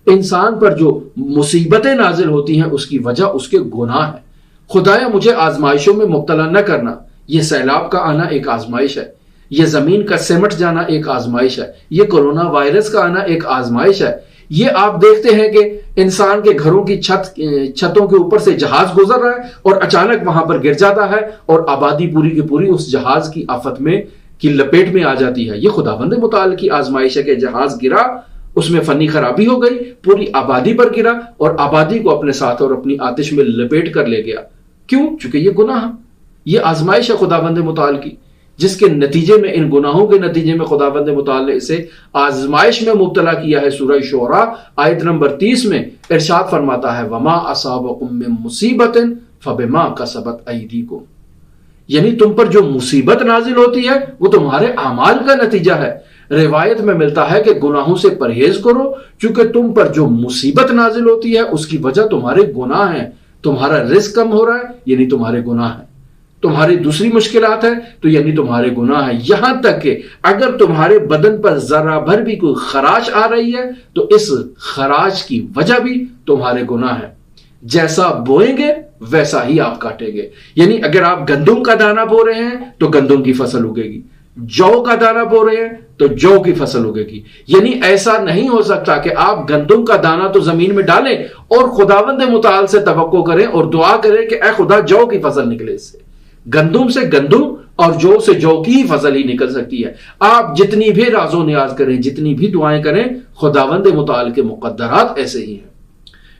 انسان پر جو مصیبتیں نازل ہوتی ہیں اس کی وجہ اس کے گناہ ہے۔ خدایا مجھے آزمائشوں میں مبتلا نہ کرنا، یہ سیلاب کا آنا ایک آزمائش ہے، یہ زمین کا سمٹ جانا ایک آزمائش ہے، یہ کرونا وائرس کا آنا ایک آزمائش ہے۔ یہ آپ دیکھتے ہیں کہ انسان کے گھروں کی چھتوں کے اوپر سے جہاز گزر رہا ہے اور اچانک وہاں پر گر جاتا ہے اور آبادی پوری کی پوری اس جہاز کی آفت میں کی لپیٹ میں آ جاتی ہے۔ یہ خداوند متعال کی آزمائش ہے کہ جہاز گرا، اس میں فنی خرابی ہو گئی، پوری آبادی پر گرا اور آبادی کو اپنے ساتھ اور اپنی آتش میں لپیٹ کر لے گیا۔ کیوں؟ چونکہ یہ گناہ، یہ آزمائش ہے خداوند متعال کی، جس کے نتیجے میں، ان گناہوں کے نتیجے میں خداوند متعال نے اسے آزمائش میں مبتلا کیا ہے۔ سورہ شعراء آیت نمبر 30 میں ارشاد فرماتا ہے وَمَا أَصَابَكُم مِّن مُّصِيبَةٍ فَبِمَا كَسَبَتْ أَيْدِيكُمْ، یعنی تم پر جو مصیبت نازل ہوتی ہے وہ تمہارے اعمال کا نتیجہ ہے۔ روایت میں ملتا ہے کہ گناہوں سے پرہیز کرو، چونکہ تم پر جو مصیبت نازل ہوتی ہے اس کی وجہ تمہارے گناہ ہیں۔ تمہارا رزق کم ہو رہا ہے یعنی تمہارے گناہ ہیں، تمہاری دوسری مشکلات ہیں تو یعنی تمہارے گناہ ہیں، یہاں تک کہ اگر تمہارے بدن پر ذرہ بھر بھی کوئی خراش آ رہی ہے تو اس خراش کی وجہ بھی تمہارے گناہ ہے۔ جیسا بوئیں گے ویسا ہی آپ کاٹیں گے، یعنی اگر آپ گندم کا دانہ بو رہے ہیں تو گندم کی فصل اگے گی، جو کا دانہ بو رہے ہیں تو جو کی فصل اگے گی۔ یعنی ایسا نہیں ہو سکتا کہ آپ گندم کا دانہ تو زمین میں ڈالیں اور خداوند متعال سے توقع کریں اور دعا کریں کہ اے خدا جو کی فصل نکلے اس سے۔ گندم سے گندم اور جو سے جو کی فصل ہی نکل سکتی ہے۔ آپ جتنی بھی راز و نیاز کریں، جتنی بھی دعائیں کریں، خداوند متعال کے مقدرات ایسے ہی ہیں۔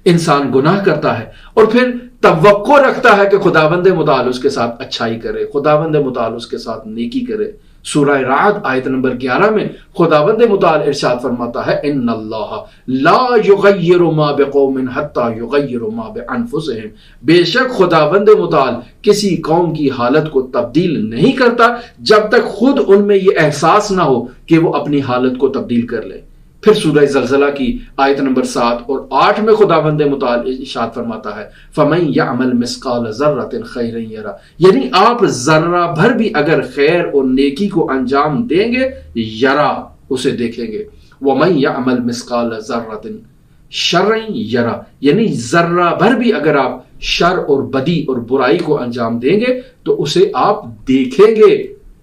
انسان گناہ کرتا ہے اور پھر توقع رکھتا ہے کہ خداوند متعال اس کے ساتھ اچھائی کرے، خداوند متعال اس کے ساتھ نیکی کرے۔ سورہ رعد آیت نمبر 11 میں خداوند متعال ارشاد فرماتا ہے ان اللہ لا یغیر ما بقوم حتی یغیر ما بانفسہم، بے شک خداوند متعال کسی قوم کی حالت کو تبدیل نہیں کرتا جب تک خود ان میں یہ احساس نہ ہو کہ وہ اپنی حالت کو تبدیل کر لے۔ پھر سورہ زلزلہ کی آیت نمبر 7 اور 8 میں خداوند متعال ارشاد فرماتا ہے فَمَن يَعْمَلْ مِثْقَالَ ذَرَّةٍ خَيْرًا يَرَهُ، یعنی آپ ذرہ بھر بھی اگر خیر اور نیکی کو انجام دیں گے یرا، اسے دیکھیں گے۔ وَمَن يَعْمَلْ مِثْقَالَ ذَرَّةٍ شَرًّا يَرَهُ، یعنی ذرہ بھر بھی اگر آپ شر اور بدی اور برائی کو انجام دیں گے تو اسے آپ دیکھیں گے۔